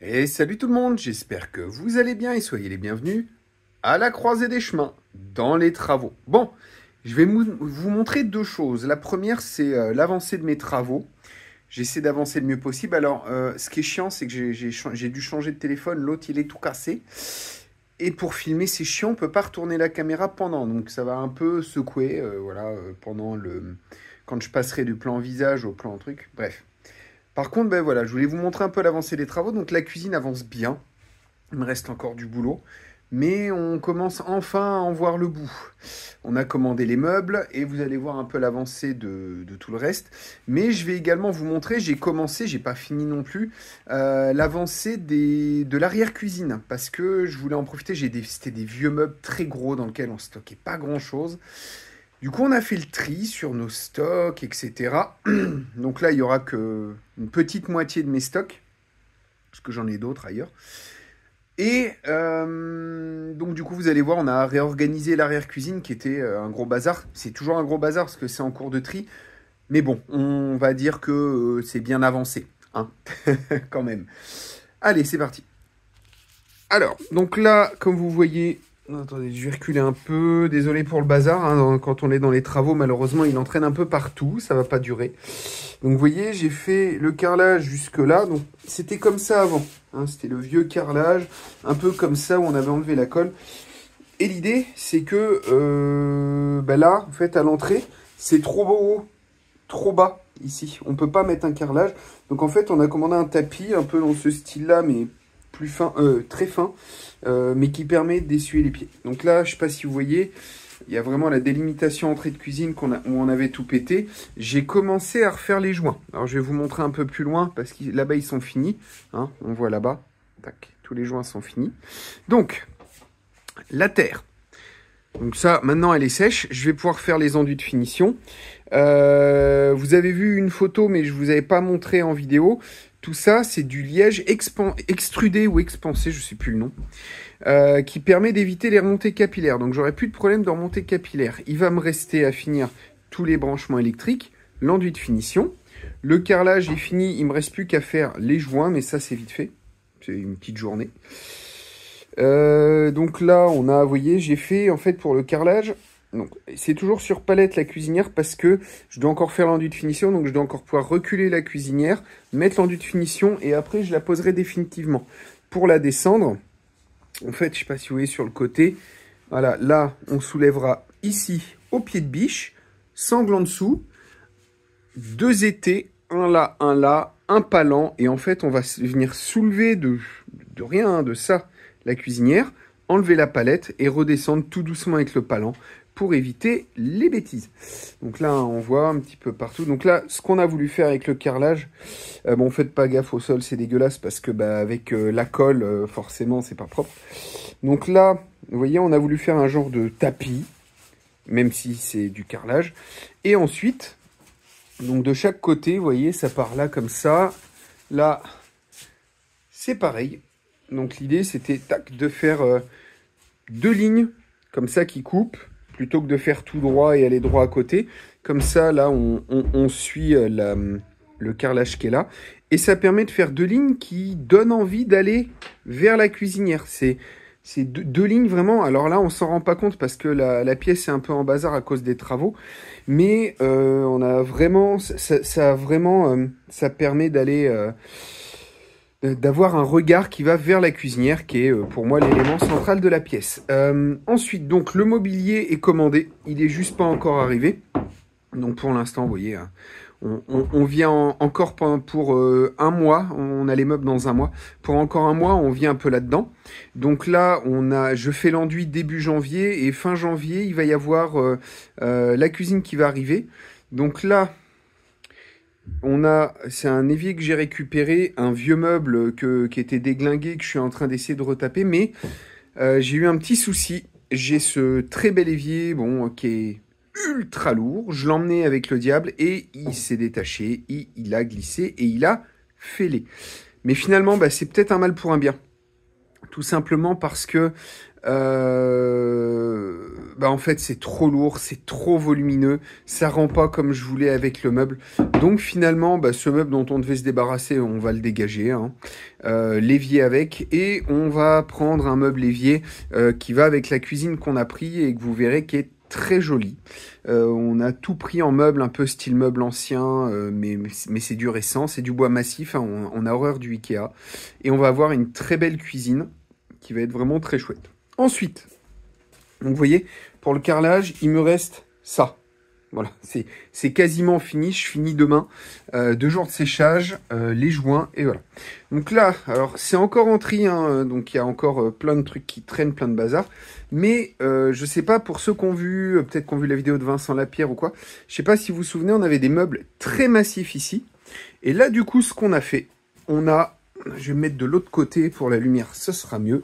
Et salut tout le monde, j'espère que vous allez bien et soyez les bienvenus à la croisée des chemins, dans les travaux. Bon, je vais vous montrer deux choses. La première, c'est l'avancée de mes travaux. J'essaie d'avancer le mieux possible. Alors, ce qui est chiant, c'est que j'ai dû changer de téléphone. L'autre, il est tout cassé. Et pour filmer, c'est chiant, on peut pas retourner la caméra pendant. Donc, ça va un peu secouer, pendant quand je passerai du plan visage au plan truc. Bref. Par contre, ben voilà, je voulais vous montrer un peu l'avancée des travaux. Donc, la cuisine avance bien. Il me reste encore du boulot. Mais on commence enfin à en voir le bout. On a commandé les meubles et vous allez voir un peu l'avancée de tout le reste. Mais je vais également vous montrer, j'ai commencé, j'ai pas fini non plus, l'avancée de l'arrière-cuisine. Parce que je voulais en profiter, c'était des vieux meubles très gros dans lesquels on stockait pas grand-chose. Du coup, on a fait le tri sur nos stocks, etc. Donc là, il y aura que une petite moitié de mes stocks, parce que j'en ai d'autres ailleurs. Et donc du coup, vous allez voir, on a réorganisé l'arrière-cuisine qui était un gros bazar. C'est toujours un gros bazar parce que c'est en cours de tri. Mais bon, on va dire que c'est bien avancé, hein, quand même. Allez, c'est parti. Alors, donc là, comme vous voyez, attendez, je vais reculer un peu. Désolé pour le bazar, hein, quand on est dans les travaux, malheureusement, il entraîne un peu partout. Ça va pas durer. Donc vous voyez, j'ai fait le carrelage jusque-là. Donc c'était comme ça avant. Hein, c'était le vieux carrelage, un peu comme ça où on avait enlevé la colle. Et l'idée, c'est que là, en fait, à l'entrée, c'est trop haut, trop bas ici. On peut pas mettre un carrelage. Donc en fait, on a commandé un tapis un peu dans ce style-là, mais plus fin, très fin, mais qui permet d'essuyer les pieds. Donc là, je sais pas si vous voyez. Il y a vraiment la délimitation entrée de cuisine où on avait tout pété. J'ai commencé à refaire les joints. Alors, je vais vous montrer un peu plus loin parce que là-bas, ils sont finis. Hein, on voit là-bas. Tac, tous les joints sont finis. Donc, la terre. Donc ça, maintenant, elle est sèche. Je vais pouvoir faire les enduits de finition. Vous avez vu une photo, mais je ne vous avais pas montré en vidéo. Tout ça, c'est du liège extrudé ou expansé, je ne sais plus le nom. Qui permet d'éviter les remontées capillaires. Donc j'aurai plus de problème de remontée capillaire. Il va me rester à finir tous les branchements électriques, l'enduit de finition. Le carrelage est fini, il me reste plus qu'à faire les joints, mais ça c'est vite fait. C'est une petite journée. Donc là, on a, vous voyez, j'ai fait en fait pour le carrelage. Donc c'est toujours sur palette la cuisinière parce que je dois encore faire l'enduit de finition, donc je dois encore pouvoir reculer la cuisinière, mettre l'enduit de finition et après je la poserai définitivement. Pour la descendre, en fait, je ne sais pas si vous voyez sur le côté, voilà, là, on soulèvera ici, au pied de biche, sangle en dessous, deux étais, un là, un palan, et en fait, on va venir soulever de rien, hein, de ça, la cuisinière, enlever la palette et redescendre tout doucement avec le palan pour éviter les bêtises. Donc là, on voit un petit peu partout. Donc là, ce qu'on a voulu faire avec le carrelage, bon, faites pas gaffe au sol, c'est dégueulasse parce que avec la colle, forcément, c'est pas propre. Donc là, vous voyez, on a voulu faire un genre de tapis, même si c'est du carrelage. Et ensuite, donc de chaque côté, vous voyez, ça part là comme ça. Là, c'est pareil. Donc l'idée, c'était de faire deux lignes comme ça qui coupent, plutôt que de faire tout droit et aller droit à côté. Comme ça, là, on suit le carrelage qui est là. Et ça permet de faire deux lignes qui donnent envie d'aller vers la cuisinière. C'est deux lignes vraiment. Alors là, on s'en rend pas compte parce que la pièce est un peu en bazar à cause des travaux. Mais on a vraiment, ça permet d'aller... d'avoir un regard qui va vers la cuisinière, qui est pour moi l'élément central de la pièce. Ensuite, donc le mobilier est commandé, il est juste pas encore arrivé. Donc pour l'instant, vous voyez, on vient encore pour un mois, on a les meubles dans un mois. Pour encore un mois, on vient un peu là-dedans. Donc là, je fais l'enduit début janvier et fin janvier, il va y avoir la cuisine qui va arriver. Donc là, c'est un évier que j'ai récupéré, un vieux meuble qui était déglingué, que je suis en train d'essayer de retaper, mais j'ai eu un petit souci. J'ai ce très bel évier, bon, qui est ultra lourd. Je l'ai emmené avec le diable et il s'est détaché, il a glissé et il a fêlé. Mais finalement, c'est peut-être un mal pour un bien. Tout simplement parce que Bah en fait c'est trop lourd, c'est trop volumineux, ça rend pas comme je voulais avec le meuble. Donc finalement, bah, ce meuble dont on devait se débarrasser, on va le dégager, hein. L'évier avec, et on va prendre un meuble évier qui va avec la cuisine qu'on a pris et que vous verrez qui est très joli. On a tout pris en meuble, un peu style meuble ancien, mais c'est du récent, c'est du bois massif, hein, on a horreur du Ikea. Et on va avoir une très belle cuisine qui va être vraiment très chouette. Ensuite, donc vous voyez, pour le carrelage, il me reste ça. Voilà, c'est quasiment fini, je finis demain. 2 jours de séchage, les joints, et voilà. Donc là, alors c'est encore en tri, hein, donc il y a encore plein de trucs qui traînent, plein de bazar. Mais je sais pas, pour ceux qui ont vu, peut-être qui ont vu la vidéo de Vincent Lapierre ou quoi, je sais pas si vous vous souvenez, on avait des meubles très massifs ici. Et là, du coup, ce qu'on a fait, je vais me mettre de l'autre côté pour la lumière, ce sera mieux.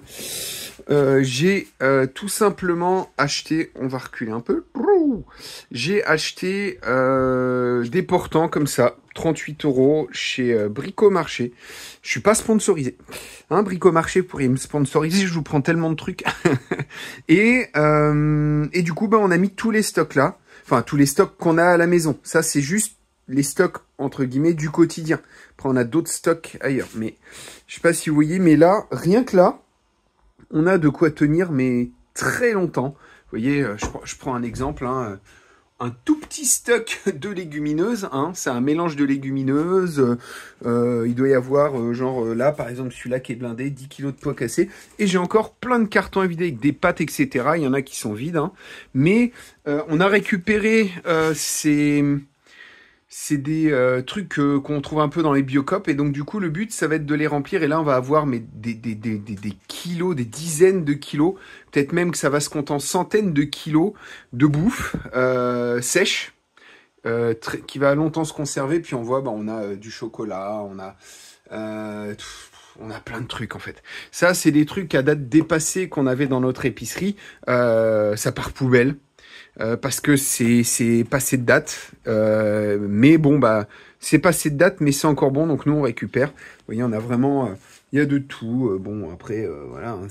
J'ai tout simplement acheté, on va reculer un peu, j'ai acheté des portants comme ça, 38 € chez Bricomarché. Je suis pas sponsorisé, hein, Bricomarché pourrait me sponsoriser, je vous prends tellement de trucs. et du coup, bah, on a mis tous les stocks là, enfin tous les stocks qu'on a à la maison. Ça, c'est juste les stocks entre guillemets du quotidien. Après, on a d'autres stocks ailleurs, mais je sais pas si vous voyez, mais là, rien que là, on a de quoi tenir, mais très longtemps. Vous voyez, je prends un exemple, hein, un tout petit stock de légumineuses, hein, c'est un mélange de légumineuses, il doit y avoir, là, par exemple, celui-là qui est blindé, 10 kg de pois cassés, et j'ai encore plein de cartons à vider avec des pâtes, etc. Il y en a qui sont vides, hein, mais on a récupéré c'est des trucs qu'on trouve un peu dans les Biocop, et donc du coup le but ça va être de les remplir, et là on va avoir des kilos, des dizaines de kilos, peut-être même que ça va se compter en centaines de kilos de bouffe sèche, qui va longtemps se conserver. Puis on voit, bah, on a du chocolat, on a plein de trucs en fait. Ça c'est des trucs à date dépassée qu'on avait dans notre épicerie, ça part poubelle. Parce que c'est passé de date, mais bon bah c'est passé de date, mais c'est encore bon, donc nous on récupère. Vous voyez, on a vraiment, il y a de tout. Bon après voilà, hein,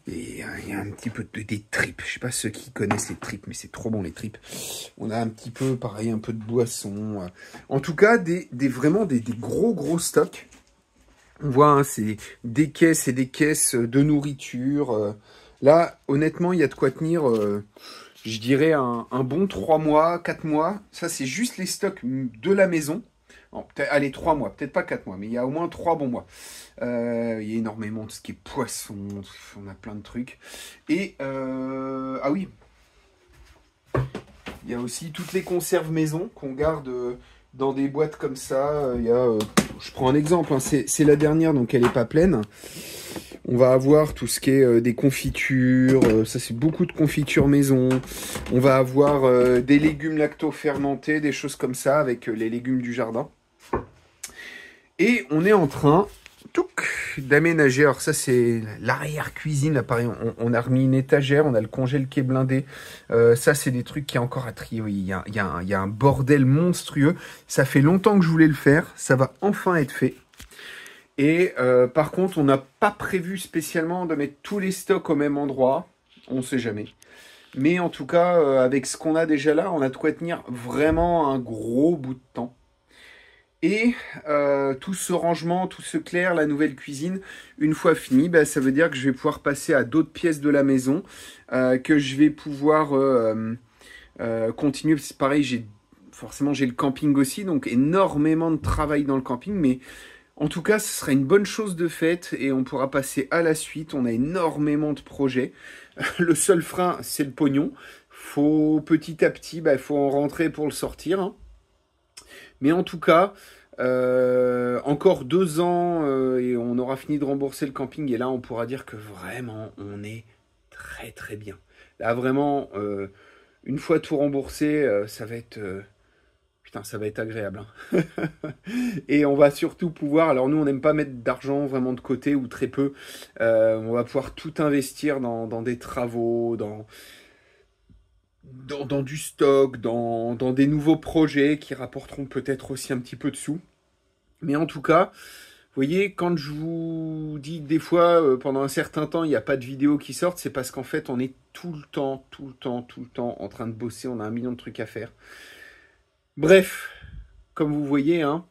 il y a un petit peu des tripes. Je sais pas ceux qui connaissent les tripes, mais c'est trop bon les tripes. On a un petit peu pareil, un peu de boisson. En tout cas vraiment des gros stocks. On voit, hein, c'est des caisses et des caisses de nourriture. Là honnêtement il y a de quoi tenir. Je dirais un bon 3 mois, 4 mois. Ça, c'est juste les stocks de la maison. Allez, 3 mois, peut-être pas 4 mois, mais il y a au moins 3 bons mois. Il y a énormément de ce qui est poisson, on a plein de trucs. Et, ah oui, il y a aussi toutes les conserves maison qu'on garde dans des boîtes comme ça. Je prends un exemple, hein, c'est la dernière, donc elle n'est pas pleine. On va avoir tout ce qui est des confitures, ça c'est beaucoup de confitures maison. On va avoir des légumes lacto-fermentés, des choses comme ça avec les légumes du jardin. Et on est en train d'aménager. Alors ça c'est l'arrière-cuisine, là pareil, on a remis une étagère, on a le congèle qui est blindé. Ça c'est des trucs qui est encore à trier. Oui, il y a un bordel monstrueux. Ça fait longtemps que je voulais le faire, ça va enfin être fait. Et par contre, on n'a pas prévu spécialement de mettre tous les stocks au même endroit. On ne sait jamais. Mais en tout cas, avec ce qu'on a déjà là, on a de quoi tenir vraiment un gros bout de temps. Et tout ce rangement, tout ce clair, la nouvelle cuisine, une fois fini, bah, ça veut dire que je vais pouvoir passer à d'autres pièces de la maison, que je vais pouvoir continuer. C'est pareil, forcément j'ai le camping aussi, donc énormément de travail dans le camping, mais en tout cas, ce sera une bonne chose de faite et on pourra passer à la suite. On a énormément de projets. Le seul frein, c'est le pognon. Faut petit à petit, bah, faut en rentrer pour le sortir, hein. Mais en tout cas, encore 2 ans et on aura fini de rembourser le camping. Et là, on pourra dire que vraiment, on est très très bien. Là, vraiment, une fois tout remboursé, ça va être... Putain, ça va être agréable, hein. Et on va surtout pouvoir... Alors nous, on n'aime pas mettre d'argent vraiment de côté ou très peu. On va pouvoir tout investir dans des travaux, dans du stock, dans des nouveaux projets qui rapporteront peut-être aussi un petit peu de sous. Mais en tout cas, vous voyez, quand je vous vous dis que des fois, pendant un certain temps, il n'y a pas de vidéos qui sortent, c'est parce qu'en fait, on est tout le temps en train de bosser, on a 1 million de trucs à faire. Bref, comme vous voyez, hein,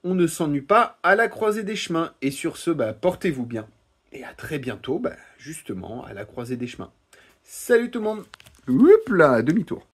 on ne s'ennuie pas à la croisée des chemins. Et sur ce, portez-vous bien. Et à très bientôt, justement, à la croisée des chemins. Salut tout le monde. Oups là, demi-tour.